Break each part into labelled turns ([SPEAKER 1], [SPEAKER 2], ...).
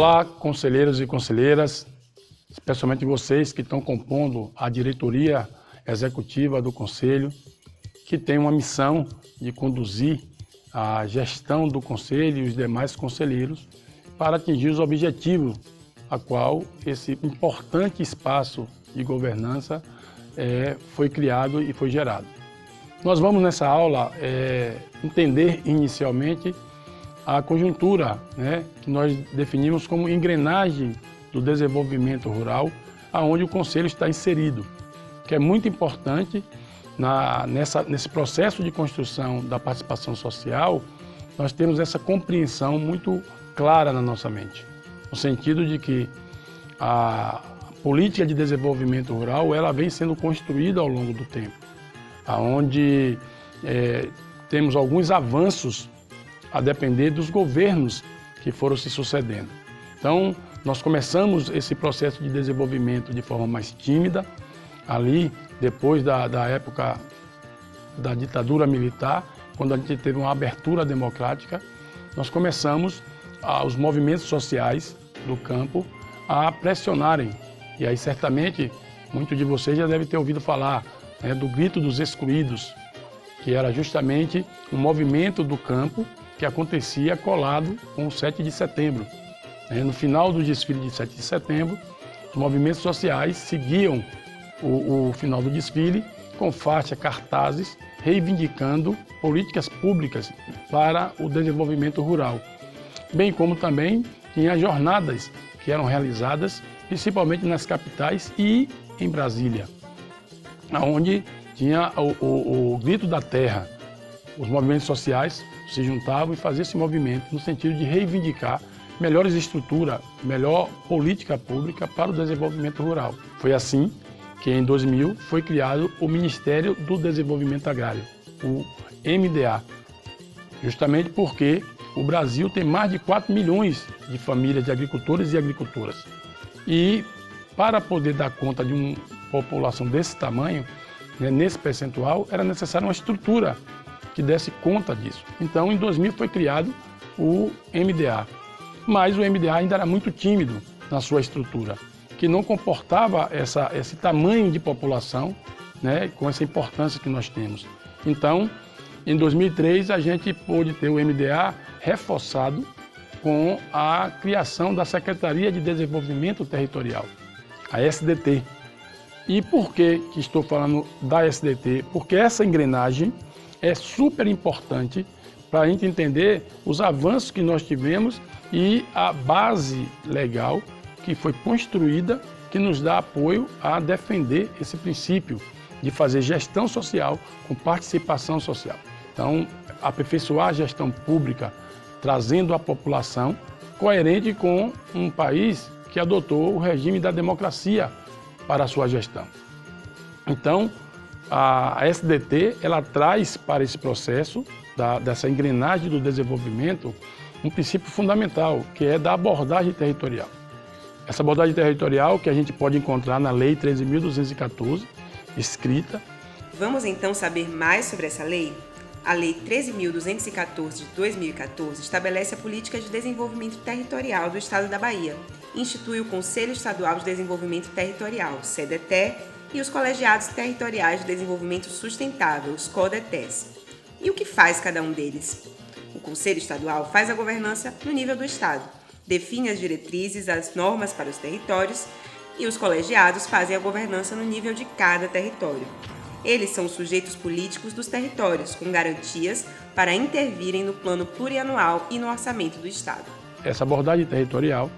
[SPEAKER 1] Olá, conselheiros e conselheiras, especialmente vocês que estão compondo a diretoria executiva do Conselho, que tem uma missão de conduzir a gestão do Conselho e os demais conselheiros para atingir os objetivos a qual esse importante espaço de governança foi criado e foi gerado. Nós vamos nessa aula entender inicialmente a conjuntura, que nós definimos como engrenagem do desenvolvimento rural, aonde o Conselho está inserido, que é muito importante nesse processo de construção da participação social. Nós temos essa compreensão muito clara na nossa mente, no sentido de que a política de desenvolvimento rural ela vem sendo construída ao longo do tempo, aonde temos alguns avanços a depender dos governos que foram se sucedendo. Então, nós começamos esse processo de desenvolvimento de forma mais tímida, ali depois da época da ditadura militar, quando a gente teve uma abertura democrática, nós começamos os movimentos sociais do campo a pressionarem. E aí, certamente, muitos de vocês já devem ter ouvido falar do Grito dos Excluídos, que era justamente um movimento do campo que acontecia colado com o 7 de setembro. No final do desfile de 7 de setembro, os movimentos sociais seguiam o final do desfile com faixa, cartazes, reivindicando políticas públicas para o desenvolvimento rural, bem como também tinha jornadas que eram realizadas principalmente nas capitais e em Brasília, onde tinha o Grito da Terra. Os movimentos sociais se juntavam e faziam esse movimento no sentido de reivindicar melhores estruturas, melhor política pública para o desenvolvimento rural. Foi assim que em 2000 foi criado o Ministério do Desenvolvimento Agrário, o MDA, justamente porque o Brasil tem mais de 4 milhões de famílias de agricultores e agricultoras. E para poder dar conta de uma população desse tamanho, nesse percentual, era necessária uma estrutura que desse conta disso. Então, em 2000 foi criado o MDA, mas o MDA ainda era muito tímido na sua estrutura, que não comportava esse tamanho de população, com essa importância que nós temos. Então, em 2003, a gente pôde ter o MDA reforçado com a criação da Secretaria de Desenvolvimento Territorial, a SDT. E por que estou falando da SDT? Porque essa engrenagem é super importante para a gente entender os avanços que nós tivemos e a base legal que foi construída, que nos dá apoio a defender esse princípio de fazer gestão social com participação social. Então, aperfeiçoar a gestão pública, trazendo a população coerente com um país que adotou o regime da democracia para a sua gestão. Então, a SDT ela traz para esse processo dessa engrenagem do desenvolvimento um princípio fundamental, que é da abordagem territorial. Essa abordagem territorial que a gente pode encontrar na Lei 13.214, escrita.
[SPEAKER 2] Vamos então saber mais sobre essa lei? A Lei 13.214 de 2014 estabelece a Política de Desenvolvimento Territorial do Estado da Bahia, institui o Conselho Estadual de Desenvolvimento Territorial, CDT, e os Colegiados Territoriais de Desenvolvimento Sustentável, os CODETES. E o que faz cada um deles? O Conselho Estadual faz a governança no nível do Estado, define as diretrizes, as normas para os territórios, e os colegiados fazem a governança no nível de cada território. Eles são os sujeitos políticos dos territórios, com garantias para intervirem no plano plurianual e no orçamento do Estado.
[SPEAKER 1] Essa abordagem territorial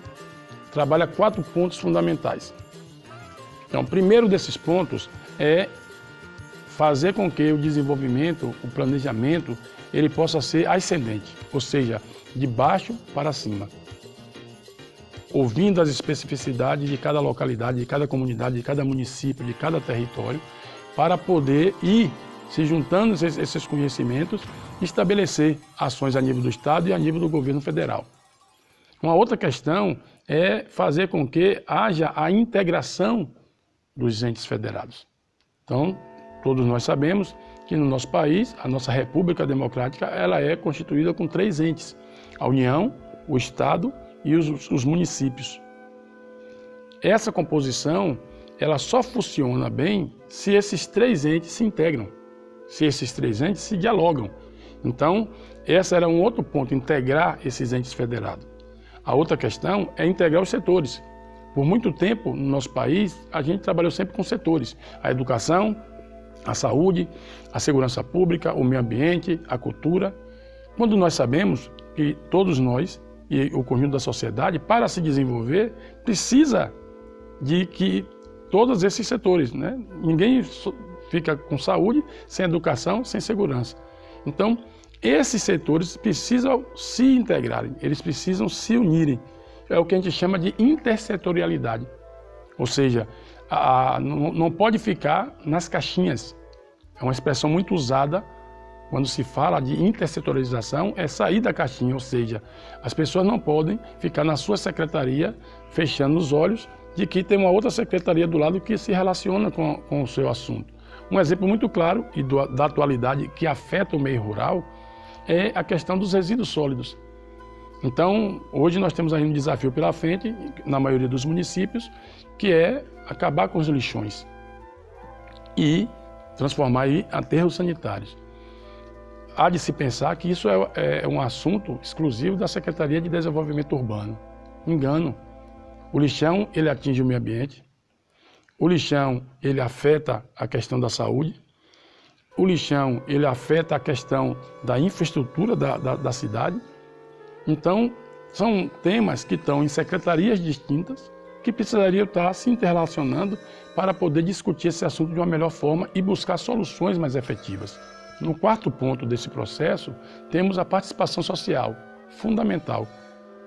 [SPEAKER 1] trabalha 4 pontos fundamentais. Então, o primeiro desses pontos é fazer com que o desenvolvimento, o planejamento, ele possa ser ascendente, ou seja, de baixo para cima, ouvindo as especificidades de cada localidade, de cada comunidade, de cada município, de cada território, para poder ir se juntando esses conhecimentos e estabelecer ações a nível do Estado e a nível do governo federal. Uma outra questão é fazer com que haja a integração dos entes federados. Então, todos nós sabemos que no nosso país, a nossa República Democrática, ela é constituída com 3 entes: a União, o Estado e os municípios. Essa composição, ela só funciona bem se esses três entes se integram, se esses três entes se dialogam. Então, esse era um outro ponto, integrar esses entes federados. A outra questão é integrar os setores. Por muito tempo, no nosso país, a gente trabalhou sempre com setores. A educação, a saúde, a segurança pública, o meio ambiente, a cultura. Quando nós sabemos que todos nós e o conjunto da sociedade, para se desenvolver, precisa de que todos esses setores, né? Ninguém fica com saúde sem educação, sem segurança. Então, esses setores precisam se integrarem, eles precisam se unirem. É o que a gente chama de intersetorialidade. Ou seja, não pode ficar nas caixinhas. É uma expressão muito usada quando se fala de intersetorialização, é sair da caixinha, ou seja, as pessoas não podem ficar na sua secretaria fechando os olhos de que tem uma outra secretaria do lado que se relaciona com o seu assunto. Um exemplo muito claro e da atualidade que afeta o meio rural é a questão dos resíduos sólidos. Então, hoje nós temos aí um desafio pela frente, na maioria dos municípios, que é acabar com os lixões e transformar em aterros sanitários. Há de se pensar que isso é um assunto exclusivo da Secretaria de Desenvolvimento Urbano. Engano. O lixão, ele atinge o meio ambiente. O lixão, ele afeta a questão da saúde. O lixão, ele afeta a questão da infraestrutura da cidade. Então, são temas que estão em secretarias distintas que precisariam estar se interrelacionando para poder discutir esse assunto de uma melhor forma e buscar soluções mais efetivas. No quarto ponto desse processo, temos a participação social, fundamental.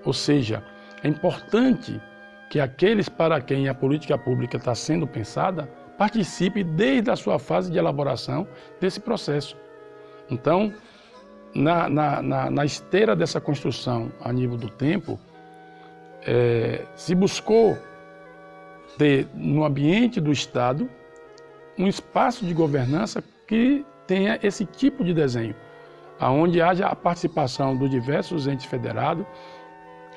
[SPEAKER 1] Ou seja, é importante que aqueles para quem a política pública está sendo pensada participe desde a sua fase de elaboração desse processo. Então, na esteira dessa construção a nível do tempo, se buscou ter no ambiente do Estado um espaço de governança que tenha esse tipo de desenho, onde haja a participação dos diversos entes federados,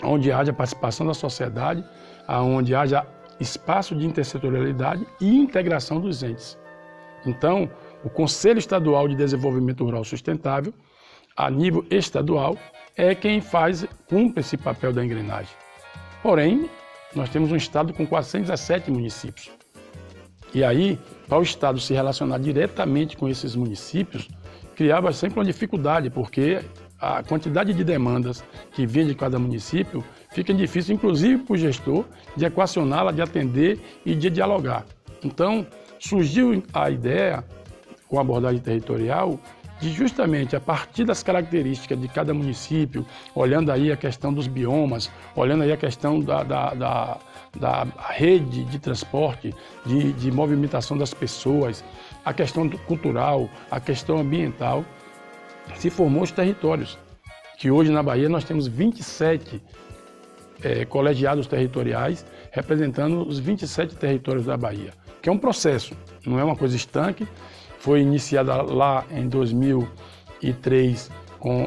[SPEAKER 1] onde haja a participação da sociedade, onde haja espaço de intersetorialidade e integração dos entes. Então, o Conselho Estadual de Desenvolvimento Rural Sustentável, a nível estadual, é quem cumpre esse papel da engrenagem. Porém, nós temos um estado com 417 municípios. E aí, para o Estado se relacionar diretamente com esses municípios, criava sempre uma dificuldade, porque a quantidade de demandas que vem de cada município fica difícil, inclusive para o gestor, de equacioná-la, de atender e de dialogar. Então, surgiu a ideia, com a abordagem territorial, de justamente a partir das características de cada município, olhando aí a questão dos biomas, olhando aí a questão da rede de transporte, de movimentação das pessoas, a questão cultural, a questão ambiental, se formou os territórios, que hoje na Bahia nós temos 27 colegiados territoriais representando os 27 territórios da Bahia, que é um processo, não é uma coisa estanque. Foi iniciada lá em 2003,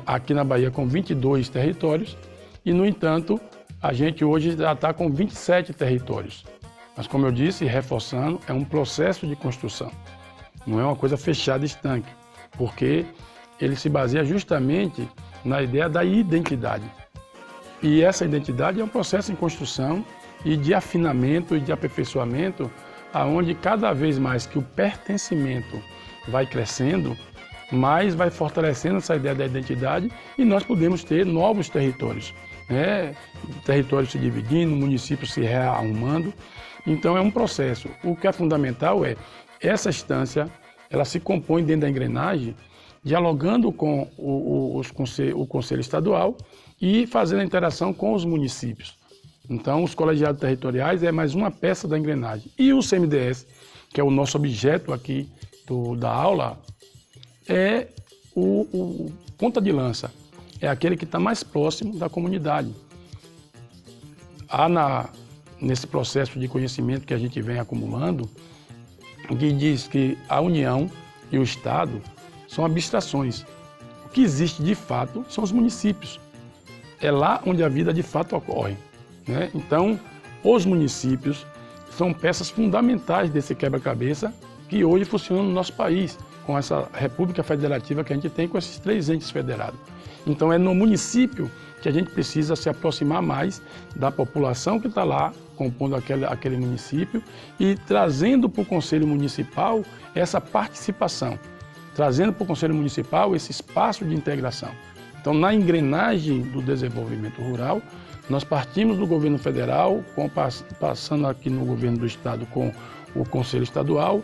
[SPEAKER 1] aqui na Bahia, com 22 territórios, e, no entanto, a gente hoje já está com 27 territórios. Mas, como eu disse, reforçando, é um processo de construção, não é uma coisa fechada e estanque, porque ele se baseia justamente na ideia da identidade. E essa identidade é um processo em construção e de afinamento e de aperfeiçoamento, aonde cada vez mais que o pertencimento vai crescendo, mais vai fortalecendo essa ideia da identidade e nós podemos ter novos territórios, né? Territórios se dividindo, municípios se rearrumando. Então é um processo. O que é fundamental é essa instância, ela se compõe dentro da engrenagem, dialogando com o Conselho Estadual e fazendo a interação com os municípios. Então, os colegiados territoriais é mais uma peça da engrenagem. E o CMDS, que é o nosso objeto aqui da aula, é o ponta de lança, é aquele que está mais próximo da comunidade. Há nesse processo de conhecimento que a gente vem acumulando, que diz que a União e o Estado são abstrações. O que existe de fato são os municípios. é lá onde a vida de fato ocorre, né? Então, os municípios são peças fundamentais desse quebra-cabeça que hoje funciona no nosso país, com essa república federativa que a gente tem com esses 3 entes federados. Então é no município que a gente precisa se aproximar mais da população que está lá compondo aquele município e trazendo para o Conselho Municipal essa participação, trazendo para o Conselho Municipal esse espaço de integração. Então, na engrenagem do desenvolvimento rural, nós partimos do governo federal, passando aqui no governo do estado com o Conselho Estadual,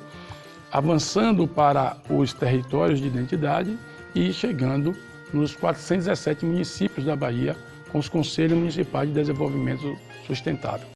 [SPEAKER 1] avançando para os territórios de identidade e chegando nos 417 municípios da Bahia com os Conselhos Municipais de Desenvolvimento Sustentável.